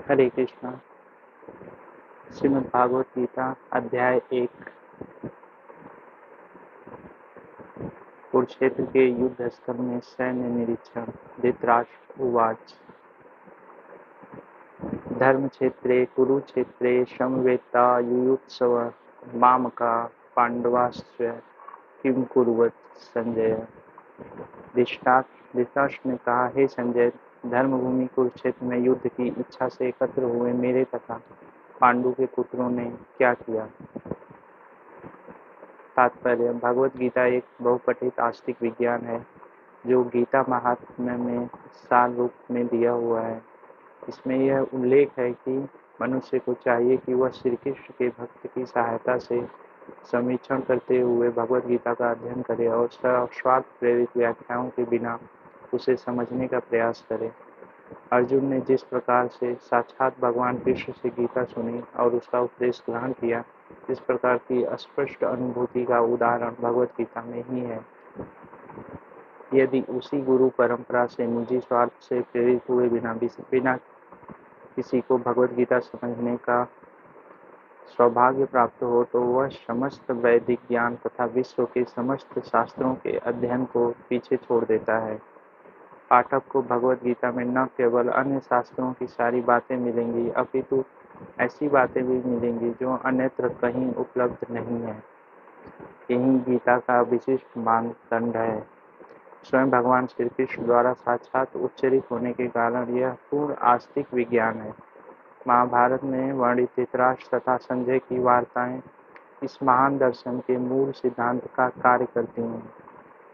हरे कृष्णा। श्रीमद् भागवत गीता अध्याय 1। कुरुक्षेत्र के युद्ध स्थल में सैन्य निरीक्षण। धृतराष्ट्र उवाच। धर्म क्षेत्रे कुरुक्षेत्रे समवेता युयुत्सव मामका पांडवाश्च किम कुर्वत संजय। धृतराष्ट्र ने कहा, हे संजय, धर्मभूमि कुरुक्षेत्र में युद्ध की इच्छा से एकत्र हुए मेरे तथा पांडु के पुत्रों ने क्या किया। तात्पर्य: भगवत गीता एक बहुपठित आस्तिक विज्ञान है जो गीता महात्म्य में सार रूप में दिया हुआ है। इसमें यह उल्लेख है कि मनुष्य को चाहिए कि वह श्री कृष्ण के भक्त की सहायता से समीक्षण करते हुए भगवत गीता का अध्ययन करे और स्वार्थ प्रेरित व्याख्याओं के बिना उसे समझने का प्रयास करे। अर्जुन ने जिस प्रकार से साक्षात भगवान कृष्ण से गीता सुनी और उसका उपदेश ग्रहण किया, इस प्रकार की स्पष्ट अनुभूति का उदाहरण भगवत गीता में ही है। यदि उसी गुरु परंपरा से निजी स्वार्थ से प्रेरित हुए बिना किसी को भगवत गीता समझने का सौभाग्य प्राप्त हो तो वह समस्त वैदिक ज्ञान तथा विश्व के समस्त शास्त्रों के अध्ययन को पीछे छोड़ देता है। पाठक को भगवत गीता में न केवल अन्य शास्त्रों की सारी बातें मिलेंगी, अपितु ऐसी बातें भी मिलेंगी जो अन्यत्र कहीं उपलब्ध नहीं है। यही गीता का विशिष्ट मानदंड है। स्वयं भगवान श्री कृष्ण द्वारा साक्षात उच्चरित होने के कारण यह पूर्ण आस्तिक विज्ञान है। महाभारत में वर्णित धृतराष्ट्र तथा संजय की वार्ताएं इस महान दर्शन के मूल सिद्धांत का कार्य करती हैं।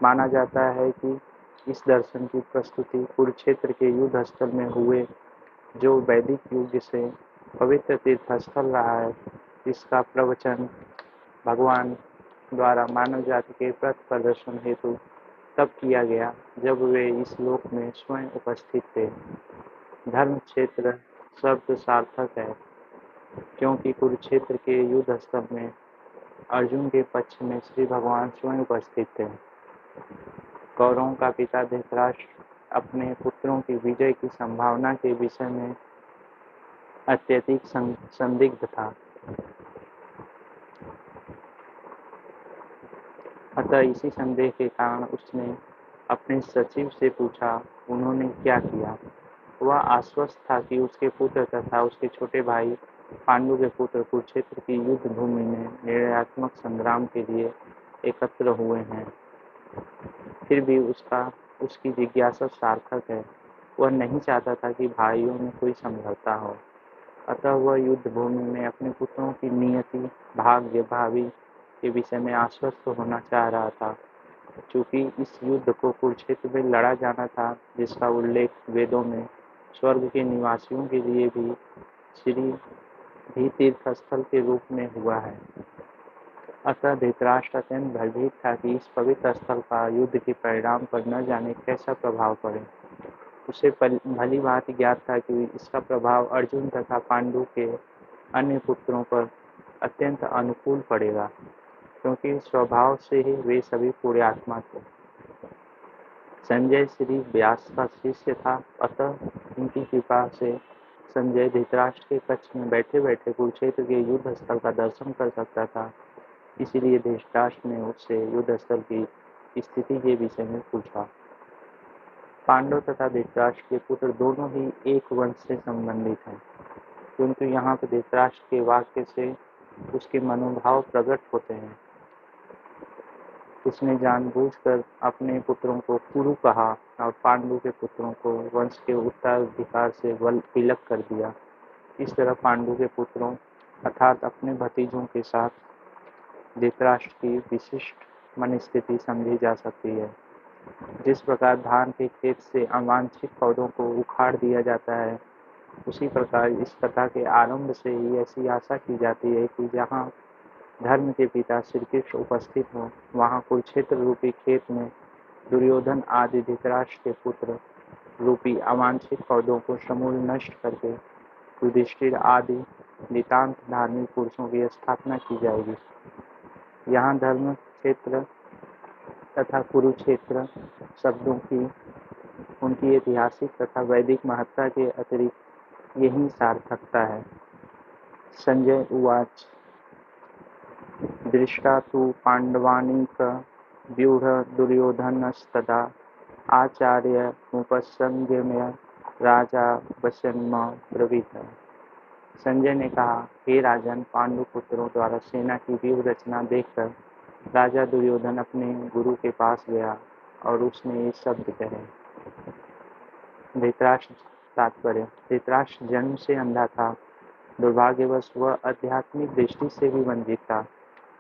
माना जाता है कि इस दर्शन की प्रस्तुति कुरुक्षेत्र के युद्ध स्थल में हुए, जो वैदिक युग से पवित्र तीर्थस्थल रहा है, इसका प्रवचन भगवान द्वारा मानव जाति के पथ प्रदर्शन हेतु तब किया गया जब वे इस लोक में स्वयं उपस्थित थे। धर्म क्षेत्र शब्द सार्थक है क्योंकि कुरुक्षेत्र के युद्ध स्थल में अर्जुन के पक्ष में श्री भगवान स्वयं उपस्थित थे। कौरवों का पिता धृतराष्ट्र अपने पुत्रों की विजय की संभावना के विषय में अत्यधिक संदिग्ध था। अतः इसी संदेह के कारण उसने अपने सचिव से पूछा, उन्होंने क्या किया। वह आश्वस्त था कि उसके पुत्र तथा उसके छोटे भाई पांडु के पुत्र कुरुक्षेत्र की युद्ध भूमि में निर्णयात्मक संग्राम के लिए एकत्र हुए हैं। फिर भी उसकी जिज्ञासा सार्थक है। वह नहीं चाहता था कि भाइयों में कोई समझौता हो। अतः वह युद्ध भूमि में अपने पुत्रों की नियति, भाग्य, भावी के विषय में आश्वस्त होना चाह रहा था। चूंकि इस युद्ध को कुरुक्षेत्र में लड़ा जाना था, जिसका उल्लेख वेदों में स्वर्ग के निवासियों के लिए भी तीर्थस्थल के रूप में हुआ है। अतः धृतराष्ट्र अत्यंत भयभीत था कि इस पवित्र स्थल का युद्ध के परिणाम पर न जाने कैसा प्रभाव पड़े। उसे भली भांति ज्ञात था कि इसका प्रभाव अर्जुन तथा पांडु के अन्य पुत्रों पर अत्यंत अनुकूल पड़ेगा, क्योंकि स्वभाव से ही वे सभी पुण्यात्मा थे। संजय श्री व्यास का शिष्य था, अतः उनकी कृपा से संजय धृतराष्ट्र के कक्ष में बैठे बैठे कुरुक्षेत्र के युद्ध स्थल का दर्शन कर सकता था। इसीलिए धृतराष्ट्र ने उससे युद्ध स्थल की स्थिति के विषय में पूछा। पांडव तथा धृतराष्ट्र के पुत्र दोनों ही एक वंश से संबंधित हैं, किंतु यहाँ पर धृतराष्ट्र के वाक्य से उसके मनोभाव प्रकट होते हैं। उसने जानबूझकर अपने पुत्रों को कुरु कहा और पांडु के पुत्रों को वंश के उत्तराधिकार से विलग कर दिया। इस तरह पांडु के पुत्रों अर्थात अपने भतीजों के साथ धृतराष्ट्र की विशिष्ट मनस्थिति समझी जा सकती है। जिस प्रकार धान के खेत से अवांछित पौधों को उखाड़ दिया जाता है, उसी प्रकार इस कथा के आरंभ से ही ऐसी आशा की जाती है कि जहाँ धर्म के पिता श्री कृष्ण उपस्थित हों, वहाँ कुरुक्षेत्र रूपी खेत में दुर्योधन आदि धृतराष्ट्र के पुत्र रूपी अवांछित पौधों को समूल नष्ट करके युधिष्ठिर आदि नितांत धार्मिक पुरुषों की स्थापना की जाएगी। यहाँ धर्म क्षेत्र तथा कुरुक्षेत्र शब्दों की उनकी ऐतिहासिक तथा वैदिक महत्ता के अतिरिक्त यही सार्थकता है। संजय उवाच दृष्टा तु पाण्डवानीक व्यूढ़ दुर्योधनस्तदा आचार्यमुपसंगम्य राजा वचन्म ब्रवीत। संजय ने कहा, हे राजन, पांडु पुत्रों द्वारा सेना की व्यूह रचना देखकर राजा दुर्योधन अपने गुरु के पास गया और उसने ये शब्द कहे। धृतराष्ट्र तात्पर्य। धृतराष्ट्र जन्म से अंधा था। दुर्भाग्यवश वह आध्यात्मिक दृष्टि से भी वंचित था।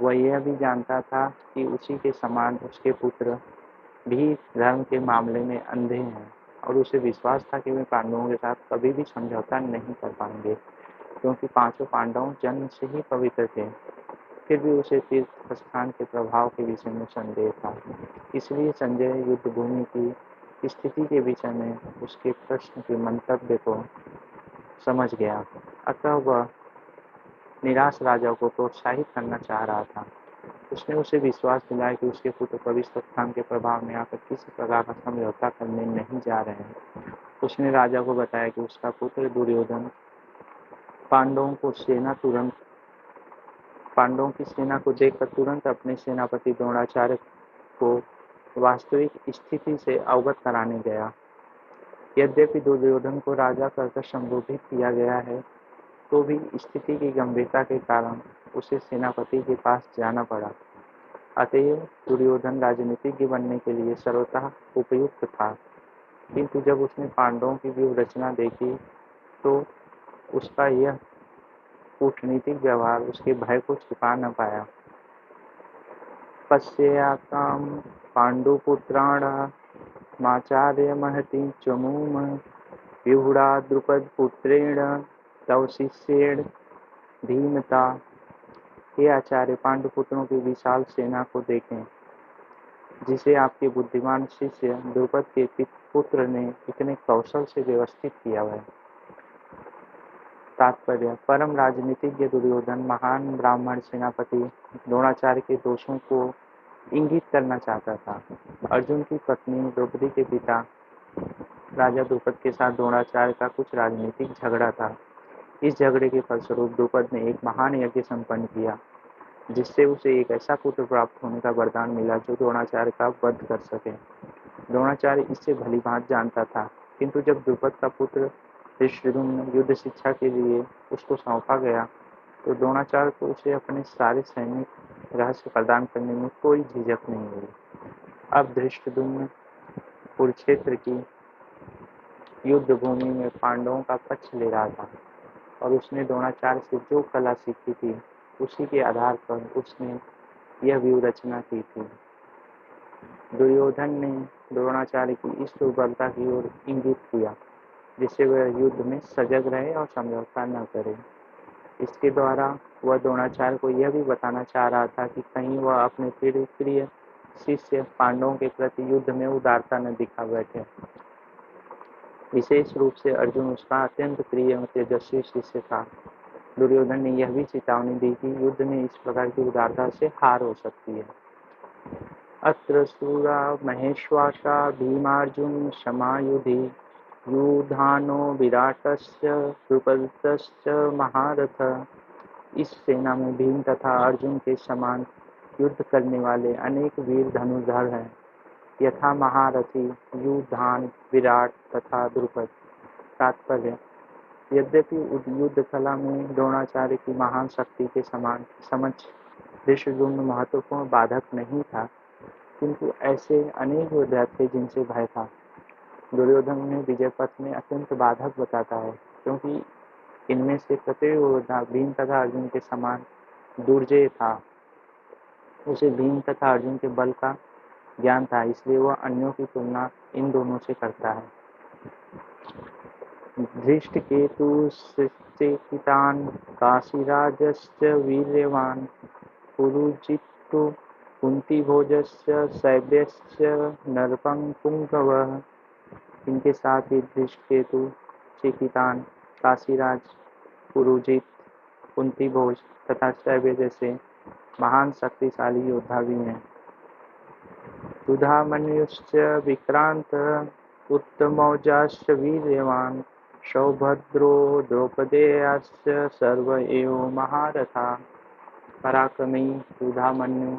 वह यह भी जानता था कि उसी के समान उसके पुत्र भी धर्म के मामले में अंधे हैं और उसे विश्वास था कि वे पांडवों के साथ कभी भी समझौता नहीं कर पाएंगे, क्योंकि पांचों पांडव जन्म से ही पवित्र थे। फिर भी उसे तीर्थ स्थान के प्रभाव के विषय में संदेह था। इसलिए संजय युद्ध भूमि की स्थिति के विषय में उसके प्रश्न के मंतव्य को समझ गया। अतः वह निराश राजा को प्रोत्साहित करना चाह रहा था। उसने उसे विश्वास दिलाया कि उसके पुत्र पवित्र स्थान के प्रभाव में आकर किसी प्रकार का समझौता करने नहीं जा रहे हैं। उसने राजा को बताया कि उसका पुत्र दुर्योधन पांडवों की सेना को देखकर तुरंत अपने सेनापति द्रोणाचार्य को वास्तविक स्थिति से अवगत कराने गया। यद्यपि दुर्योधन को राजा कहकर संबोधित किया गया है, तो भी स्थिति की गंभीरता के कारण उसे सेनापति के पास जाना पड़ा। अतएव दुर्योधन राजनीतिज्ञ बनने के लिए सर्वतः उपयुक्त था, किंतु जब उसने पांडवों की व्यूह रचना देखी तो उसका यह कूटनीतिक व्यवहार उसके भय को छिपा न पाया। पश्येतां पाण्डुपुत्राणामाचार्य महतीं चमूम व्यूढ़ा द्रुपदपुत्रेण तव शिष्येण धीमता। हे आचार्य, पांडुपुत्रों की विशाल सेना को देखें, जिसे आपके बुद्धिमान शिष्य द्रुपद के पुत्र ने इतने कौशल से व्यवस्थित किया है। तात्पर्य। परम राजनीतिज्ञ दुर्योधन महान ब्राह्मण सेनापति द्रोणाचार्य के दोषों को इंगित करना चाहता था। अर्जुन की पत्नी द्रौपदी के पिता राजा द्रुपद के साथ द्रोणाचार्य का कुछ राजनीतिक झगड़ा था। इस झगड़े के फलस्वरूप द्रुपद ने एक महान यज्ञ संपन्न किया, जिससे उसे एक ऐसा पुत्र प्राप्त होने का वरदान मिला जो द्रोणाचार्य का वध कर सके। द्रोणाचार्य इससे भलीभांति जानता था, किंतु जब द्रुपद का पुत्र धृष्टद्युम्न युद्ध शिक्षा के लिए उसको सौंपा गया, तो द्रोणाचार्य को उसे अपने सारे सैनिक रहस्य प्रदान करने में कोई झिझक नहीं हुई। अब धृष्टद्युम्न कुरुक्षेत्र की युद्ध भूमि में पांडवों का पक्ष ले रहा था और उसने द्रोणाचार्य से जो कला सीखी थी, उसी के आधार पर उसने यह व्यूह रचना की थी। दुर्योधन ने द्रोणाचार्य की इस दुर्बलता की ओर इंगित किया, जिससे वह युद्ध में सजग रहे और समझौता न करे। इसके द्वारा वह द्रोणाचार्य को यह भी बताना चाह रहा था कि कहीं वह अपने प्रिय शिष्य पांडवों के प्रति युद्ध में उदारता न दिखा बैठे। विशेष रूप से अर्जुन उसका अत्यंत प्रिय और तेजस्वी शिष्य था। दुर्योधन ने यह भी चेतावनी दी कि युद्ध में इस प्रकार की उदारता से हार हो सकती है। अत्र सूरा महेश्वासा भीमार्जुन समायुधि युधानो विराटस्य द्रुपदस्य महारथ। इस सेना में भीम तथा अर्जुन के समान युद्ध करने वाले अनेक वीर धनुर्धर हैं, यथा महारथी युधान, विराट तथा द्रुपद। तात्पर्य। यद्यपि युद्ध कला में द्रोणाचार्य की महान शक्ति के समान समक्ष धृष्टद्युम्न महत्वपूर्ण बाधक नहीं था, किंतु ऐसे अनेक योद्धा थे जिनसे भय था। दुर्योधन ने विजय पथ में अत्यंत बाधक बताता है, क्योंकि इनमें से प्रत्येक योद्धा भीम तथा अर्जुन के समान दुर्जय था। उसे भीम तथा अर्जुन के बल का ज्ञान था, इसलिए वह अन्यों की तुलना इन दोनों से करता है। धृष्टकेतुश्चेकितान् काशीराजश्च वीर्यवान् पुरुजित्तु कुन्तीभोजस्य शैब्यश्च नरपंकुंगवः। इनके साथ ही धृष्टकेतु, चेकितान, काशीराज, पुरुजित, कुंतीभोज तथा शैब्य जैसे महान शक्तिशाली योद्धा भी हैं। युधामन्युश्च विक्रांत उत्तमौजाश्च वीर्यवान् सौभद्रो द्रौपदेयस्य सर्व एव महारथा, पराक्रमी सुधामन्यु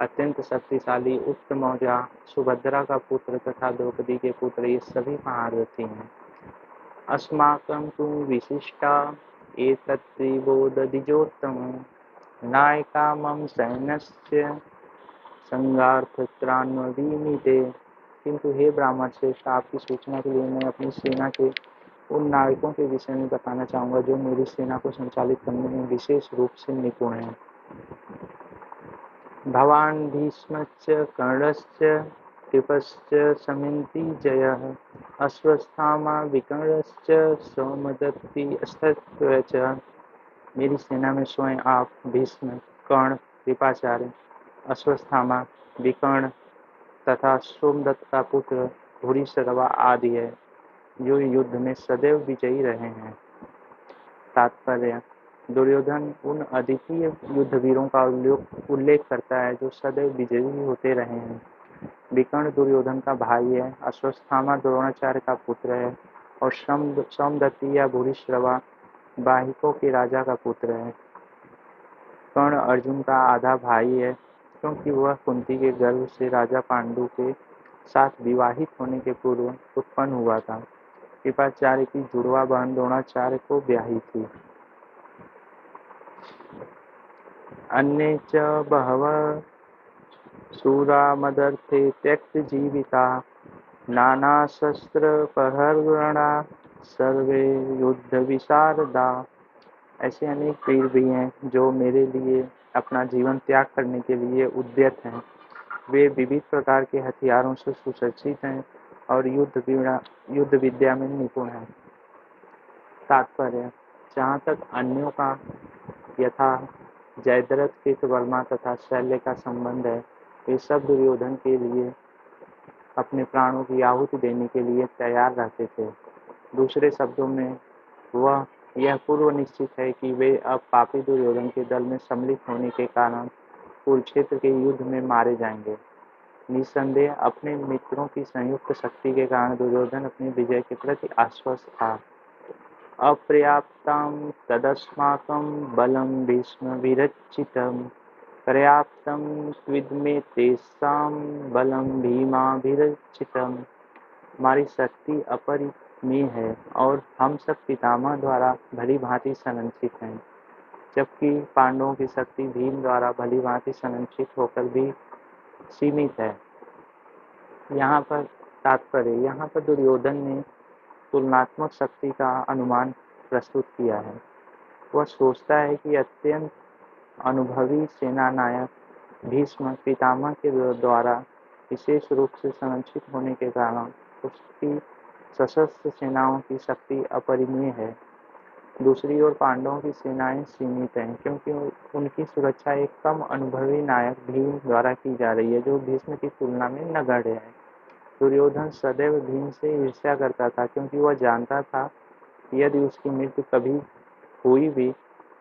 अत्यंत शक्तिशाली उत्तमौजा, सुभद्रा का पुत्र तथा द्रौपदी के पुत्र ये सभी महारथी हैं। अस्माकं तु विशिष्टा एतत्त्रिबोधद्विजोत्तमं, नायका मम सैन्यस्य संगार्थत्रान्ववीमिते। किंतु हे ब्राह्मण श्रेष्ठ, आपकी सूचना के लिए मैं अपनी सेना के उन नायकों के विषय में बताना चाहूँगा जो मेरी सेना को संचालित करने में विशेष रूप से निपुण हैं। भवान् भीष्मश्च कर्णश्च कृपश्च समितिञ्जयः, अश्वत्थामा विकर्णश्च सौमदत्ति अस्तथ्य च। मेरी सेना में स्वयं आप, भीष्म, कर्ण, कृपाचार्य, अश्वत्थामा, विकर्ण तथा सोमदत्त का पुत्र भूरिश्रवा आदि है, जो युद्ध में सदैव विजयी रहे हैं। तात्पर्य: दुर्योधन उन अद्वितीय युद्धवीरों का उल्लेख करता है जो सदैव विजयी होते रहे हैं। विकर्ण दुर्योधन का भाई है, अश्वत्थामा द्रोणाचार्य का पुत्र है और सौमदत्ति या भूरिश्रवा वाहिकों के राजा का पुत्र है। कर्ण अर्जुन का आधा भाई है, क्योंकि वह कुंती के गर्भ से राजा पांडु के साथ विवाहित होने के पूर्व उत्पन्न हुआ था। कृपाचार्य की जुड़वा बहन द्रोणाचार्य को ब्याही थी। अन्ये च बहवः शूरा मदर्थे त्यक्तजीविता, नानाशस्त्रप्रहरणा सर्वे युद्धविशारदा। ऐसे अनेक वीर भी हैं जो मेरे लिए अपना जीवन त्याग करने के लिए उद्यत हैं। वे विविध प्रकार के हथियारों से सुसज्जित हैं और युद्ध विद्या में निपुण हैं। तात्पर्य: जहाँ तक अन्यों का यथा जयद्रथ, कृतवर्मा तथा शल्य का संबंध है, वे सब दुर्योधन के लिए अपने प्राणों की आहुति देने के लिए तैयार रहते थे। दूसरे शब्दों में वह यह पूर्व निश्चित है कि वे अब पापी दुर्योधन के दल में सम्मिलित होने के कारण कुरुक्षेत्र के युद्ध में मारे जाएंगे। निस्संदेह अपने मित्रों की संयुक्त शक्ति के कारण दुर्योधन अपनी विजय के प्रति आश्वस्त था। अपर्याप्तं तदस्माकं बलं भीष्मभिरचितं, पर्याप्तं त्विदमे तेषां बलं भीमाभिरचितं। हमारी शक्ति अपरिमेय है और हम सब पितामह द्वारा भली भांति संरक्षित हैं, जबकि पांडवों की शक्ति भीम द्वारा भली भांति संरक्षित होकर भी सीमित है। यहाँ पर तात्पर्य: यहाँ पर दुर्योधन ने तुलनात्मक शक्ति का अनुमान प्रस्तुत किया है। वह सोचता है कि अत्यंत अनुभवी सेनानायक भीष्म पितामह के द्वारा विशेष रूप से संरक्षित होने के कारण उसकी सशस्त्र सेनाओं की शक्ति अपरिमेय है। दूसरी ओर पांडवों की सेनाएं सीमित हैं, क्योंकि उनकी सुरक्षा एक कम अनुभवी नायक भीम द्वारा की जा रही है, जो भीष्म की तुलना में नगण्य है। दुर्योधन सदैव भीम से ईर्ष्या करता था, क्योंकि वह जानता था कि यदि उसकी मृत्यु कभी हुई भी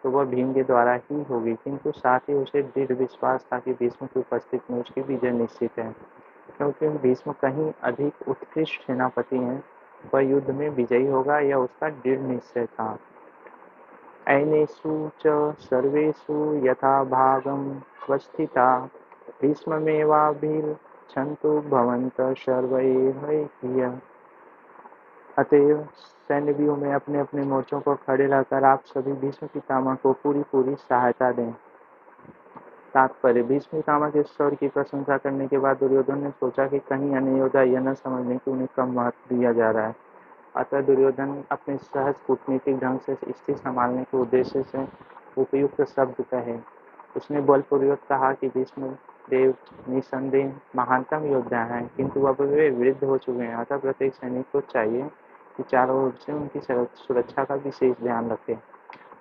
तो वह भीम के द्वारा ही होगी, किंतु साथ ही उसे दृढ़ विश्वास था कि भीष्म की उपस्थिति में उसकी विजय निश्चित है, क्योंकि भीष्म कहीं अधिक उत्कृष्ट सेनापति हैं। वह युद्ध में विजयी होगा, यह उसका दृढ़ निश्चय था। ऐनेषु च सर्वेषु यथा भागं स्वस्थिता, भीष्ममेवाभिरक्षन्तु भवन्तः सर्व एवैः। अतएव सैन्य व्यूह में अपने अपने मोर्चों पर खड़े रहकर आप सभी भीष्म पितामह को पूरी सहायता दें। तात्पर्य: भीष्म पितामह के शौर्य की प्रशंसा करने के बाद दुर्योधन ने सोचा कि कहीं अन्य योद्धा यह न समझ लें कि उन्हें कम महत्व दिया जा रहा है। अतः दुर्योधन अपने सहज कूटनीतिक ढंग से स्थिति संभालने के उद्देश्य से उपयुक्त शब्द कहे। उसने बलपूर्वक कहा कि भीष्म देव निसंदेह महानतम योद्धा हैं, किंतु अब वे वृद्ध हो चुके हैं। अतः प्रत्येक सैनिक को चाहिए कि चारों ओर से उनकी सुरक्षा का विशेष ध्यान रखें।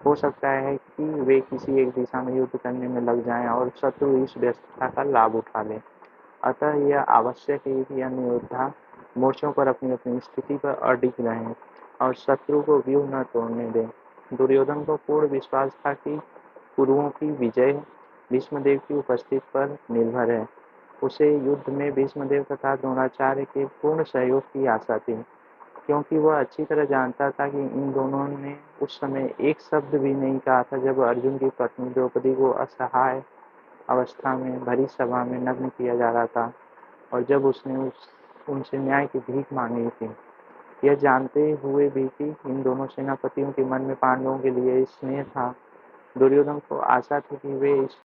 हो सकता है कि वे किसी एक दिशा में युद्ध करने में लग जाएं और शत्रु इस व्यस्तता का लाभ उठा ले। अतः यह आवश्यक है कि अन्य योद्धा मोर्चों पर अपनी अपनी स्थिति पर अडिग रहें और शत्रु को व्यूह न तोड़ने दें। दुर्योधन को पूर्ण विश्वास था कि कुरुओं की विजय भीष्मदेव की उपस्थिति पर निर्भर है। उसे युद्ध में भीष्मदेव तथा द्रोणाचार्य के पूर्ण सहयोग की आशा थी। क्योंकि वह अच्छी तरह जानता था कि इन दोनों ने उस समय एक शब्द भी नहीं कहा था जब अर्जुन की पत्नी द्रौपदी को असहाय अवस्था में भरी सभा में नग्न किया जा रहा था और जब उसने उनसे न्याय की भीख मांगी थी। यह जानते हुए भी कि इन दोनों सेनापतियों के मन में पांडवों के लिए स्नेह था, दुर्योधन को आशा थी कि वे इस